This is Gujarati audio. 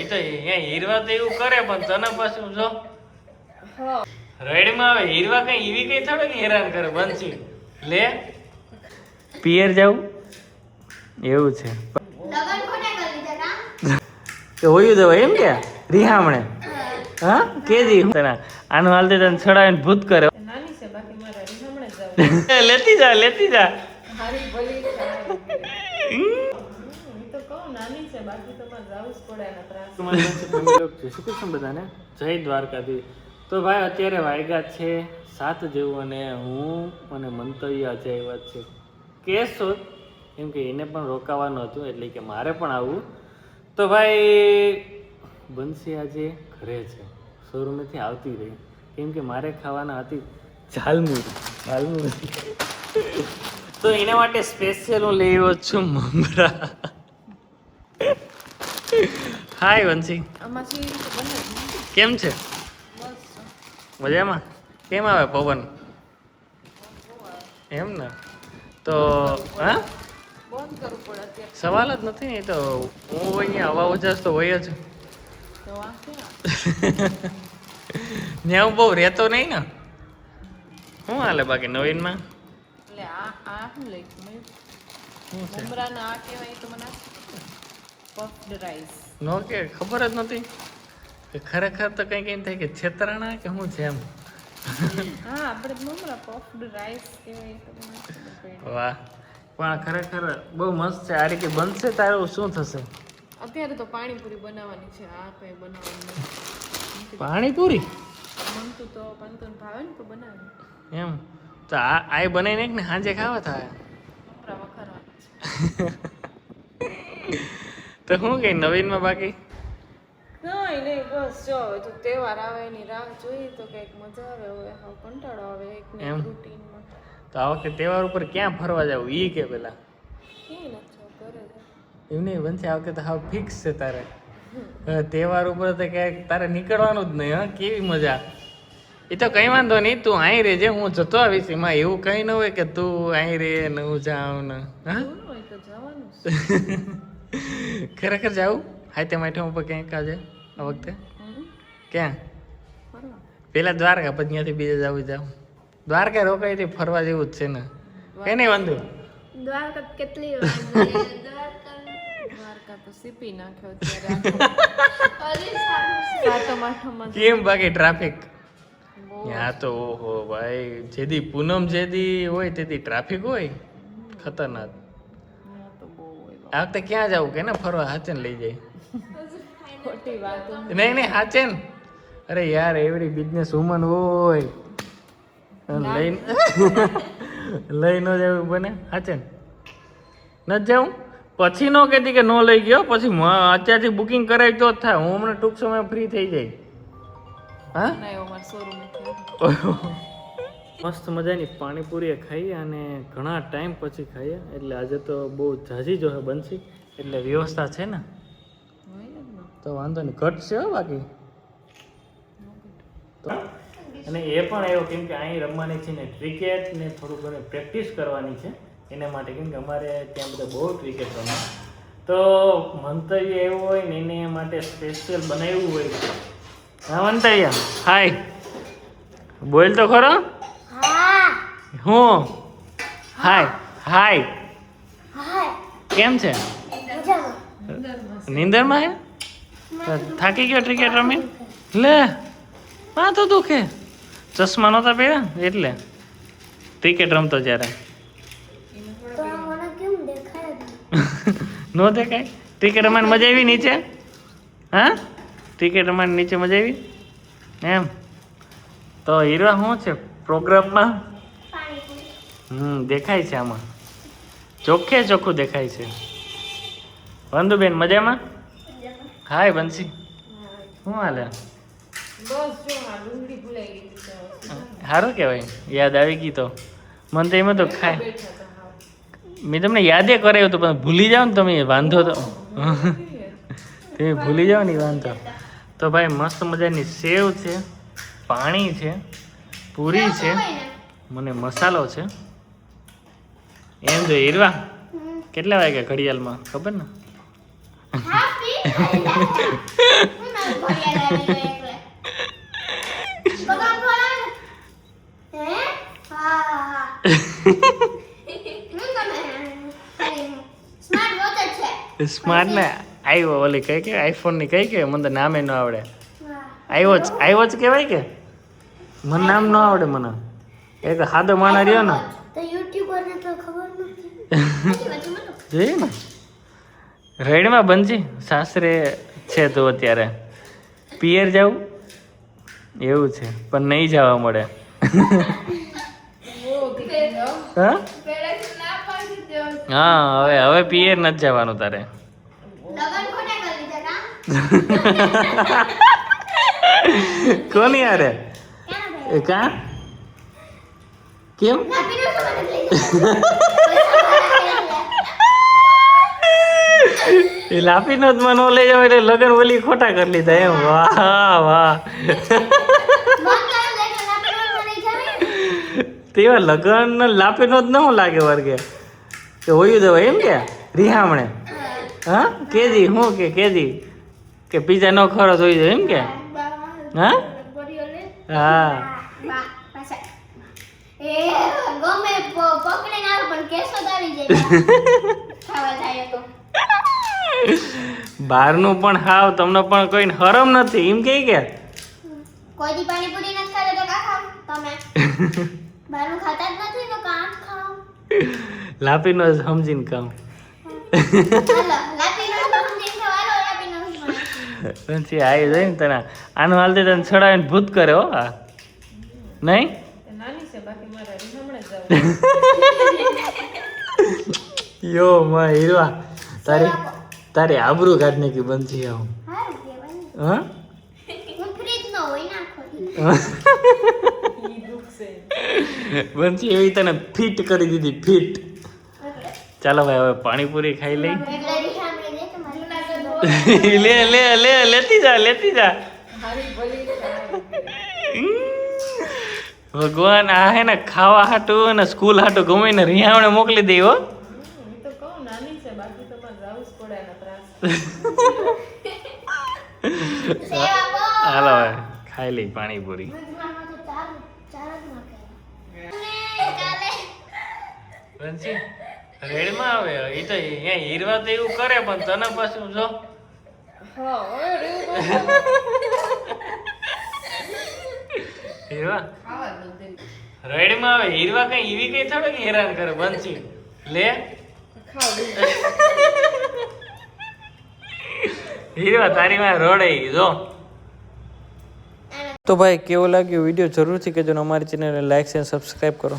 એ તો હીરવા તો એવું કરે પણ તને પાછું જો રેડમાં આવે હીરવા કઈ એવી કઈ થોડે હેરાન કરે બંસી લે પિયર જાવું એવું છે કે હોયું દેવાય એમ કે રીહામણે હા કેજી આનું હાલ તને છડાવીને ભૂત કરે લેતી જા બધાને જય દ્વારકાથી. તો ભાઈ અત્યારે વાગ્યા છે 7 જેવું અને હું અને મંતવ્ય અજય વાત છે કેશોદ કેમ કે એને પણ રોકાવાનું હતું એટલે કે મારે પણ આવવું. તો ભાઈ બંસી આજે ઘરે છે શોરૂમેથી આવતી રહી કેમ કે મારે ખાવાના હતી ઝાલમુરી તો એના માટે સ્પેશિયલ હું લઈ આવ્યો છું મમરા. હાય બંસી કેમ છે મજામાં? કેમ આવે પવન એમ ને? તો હા સવાલ જ નથી ને તો હું અહીંયા હવા ઉજાસ તો હોય જ ત્યાં હું બહુ રહેતો નહીં ને. શું હાલે બાકી નવીનમાં? નો કે ખબર જ નથી કે ખરેખર તો કઈ કઈ થાય કે છેતરાણા કે હું છે એમ. વાહ પણ ખરેખર બહુ મસ્ત છે. આ રીતે બનશે તારું શું થશે? અત્યારે તો પાણીપુરી બનાવવાની છે. આ કઈ બનાવવાની પાણીપુરી મનતું તો પંતન ભાવે ને તો બનાવે એમ તો આ બનાવીને ને સાંજે ખાવા થાય તો શું કઈ નવીનમાં બાકી? નહીં નહીં બસ જો હવે તો તહેવાર આવે એની રાહ જોઈએ તો કંઈક મજા આવે. હવે હાવ કંટાળો આવે એક રૂટીનમાં. તો આ વખતે તહેવાર ઉપર ક્યાં ફરવા જવું ઈ કે પેલા એમ નહીં બનશે આ વખતે હાવ ફિક્સ છે તારે તહેવાર ઉપર તો ક્યાંક તારે નીકળવાનું જ નહીં. હા કેવી મજા. એ તો કઈ વાંધો નહીં તું અહીં રહેજે હું જતો આવીશ. એમાં એવું કઈ ન હોય કે તું અહીં રે ને હું જાઉં ને. હા ખરેખર જાવું હાથે માઠે ઉપર ક્યાંક આજે આ વખતે ક્યાં? પેલા દ્વારકા પછી ત્યાંથી બીજે જવું જાવ. દ્વારકા રોકાઈ ફરવા જેવું જ છે ને કઈ નહીં વાંધો. દ્વારકા કેટલી દ્વારકા તો સીપી નાખ્યો અત્યારે. કેમ બાકી ટ્રાફિક? ત્યાં તો ઓહો ભાઈ જેદી પૂનમ જેદી હોય તેથી ટ્રાફિક હોય ખતરનાક. આ વખતે ક્યાં જવું કે ને ફરવા હાચે ને લઈ જાય? નહીં નહીં હાચે ને. અરે યાર એવડી બિઝનેસ વુમન હોય લઈ ન જવું બને હાચે ને ન જવું પછી નો કહેતી કે નો લઈ ગયો પછી અત્યારથી બુકિંગ કરાવી તો જ થાય. હું હમણાં ટૂંક સમય ફ્રી થઈ જાય. હા મસ્ત મજાની પાણીપુરી ખાઈએ અને ઘણા ટાઈમ પછી ખાઈએ એટલે આજે તો બહુ ઝાઝી જો બનશી એટલે વ્યવસ્થા છે ને તો વાંધો નહીં ઘટશે હો બાકી તો. અને એ પણ એવું કેમ કે અહીં રમવાની છે ને ક્રિકેટ ને થોડું ઘણું પ્રેક્ટિસ કરવાની છે એના માટે કેમ કે અમારે ત્યાં બધા બહુ ક્રિકેટ રમે તો મંતવ્ય એવું હોય ને એને માટે સ્પેશિયલ બનાવ્યું હોય. હા મંતવ્ય હાય બોલ તો ખરો. હું હાય હાય કેમ છે? નીંદરમાં હે થાકી ગયો ક્રિકેટ રમી લે માથું દુખે ચશ્મા નહોતા પહેર્યા એટલે ક્રિકેટ રમતો જ્યારે નો દેખાય. ક્રિકેટ રમવાની મજા આવી નીચે? હા ક્રિકેટ રમવાની નીચે મજા આવી એમ? તો હીરા શું છે પ્રોગ્રામમાં? દેખાય છે આમાં ચોખ્ખે ચોખ્ખું દેખાય છે. વંદુબેન મજામાં? હાય બંસી શું હાલે? સારું કહેવાય યાદ આવી ગઈ તો. મને તો એમાં તો ખાય મેં તમને યાદે કરાવ્યું હતું પણ ભૂલી જાઓ ને તમે વાંધો તો તમે ભૂલી જાઓ ને વાંધો. તો ભાઈ મસ્ત મજાની સેવ છે પાણી છે પૂરી છે મને મસાલો છે એમ જો હીરવા કેટલા વાગ્યા ઘડિયાળમાં ખબર ને? સ્માર્ટ ને આવ્યો ઓલી કઈ કે આઈફોન ની કઈ કે મને તો નામે ન આવડે. આવ્યો જ કહેવાય કે મને નામ ન આવડે મને. એક સાદો માણસ રહ્યો ને તો યુટ્યુબર ને તો ખબર નથી. જોઈએ ને રેડમાં બનજી સાસરે છે તો અત્યારે પિયર જાવ એવું છે પણ નહીં જવા મળે. હા હા હવે પિયર નથી જવાનું તારે. કોની યારે કા કેમ એ લાપીનો જ મને લઈ જાવ એટલે લગન ઓલી ખોટા કરી લીધા એમ. વાહ વાહ તેવા લગન લાપીનો જ ન લાગે વર્ગે કે હોયું દેવાય એમ કે રિહામણે. હા કેદી હું કે કેદી કે પીઝા નો ખરો જોઈ જાય એમ કે. હા હા બહારનું પણ હાવ તમને પણ કોઈ હરમ નથી એમ કે કોઈ દી પાણીપુરી નથી ખાતો તો કા ખાવ તમે? બહારનું ખાતા જ નથી તો કાં ખાવ? લાપીનો જ સમજીને કામ. હાલો લાપીનો સમજીને ખાવાનો લાપીનો મને. પછી આવી જાય ને તને આનું હાલતે તને છડાવીને ભૂત કરે હો. આ નહીં નાની છે બાકી મારા હમણાં જ જાવ. યો માં હીરવા તારી આબરૂ કાઢ નાખી બનશી આવું. હારું કહેવાય ને. હા હું ફ્રીજ નો હોય ના ખોલી. ઈ દુઃખ છે. બનશી એવી તને ફિટ કરી દીધી ફિટ. ચાલો ભાઈ હવે પાણીપુરી ખાઈ લઈ. એટલે રીસામણે દે તમારી. લે લે લે લેતી જા હારી ભલી ખાય. ભગવાન આ હે ને ખાવા હાટું ને સ્કૂલ હાટું ગમે ને રિહામણે મોકલી દઈ હો. ઈ તો કહું નાની છે બાકી તો મારે જાવું જ પડે એના ત્રાસ. સેવા બો. હાલો હવે ખાઈ લઈ પાણીપુરી. મારા તો ચાર ચાર જ નાખે. અને કાલે બનશી રેડમાં આવે એ તો અહીંયા હીરવા તો એવું કરે પણ તને પાછું જો હા હવે રેવું હીરવા ખાવા દઉં દે. રેડમાં આવે હીરવા કઈ એવી કઈ થોડો કે હેરાન કરે બનશી લે ખાવ દઉં. હીરવા તારી માં રોડે જો. તો ભાઈ કેવો લાગ્યો વિડીયો જરૂરથી કહેજો ને અમારી ચેનલને લાઈક અને સબસ્ક્રાઈબ કરો.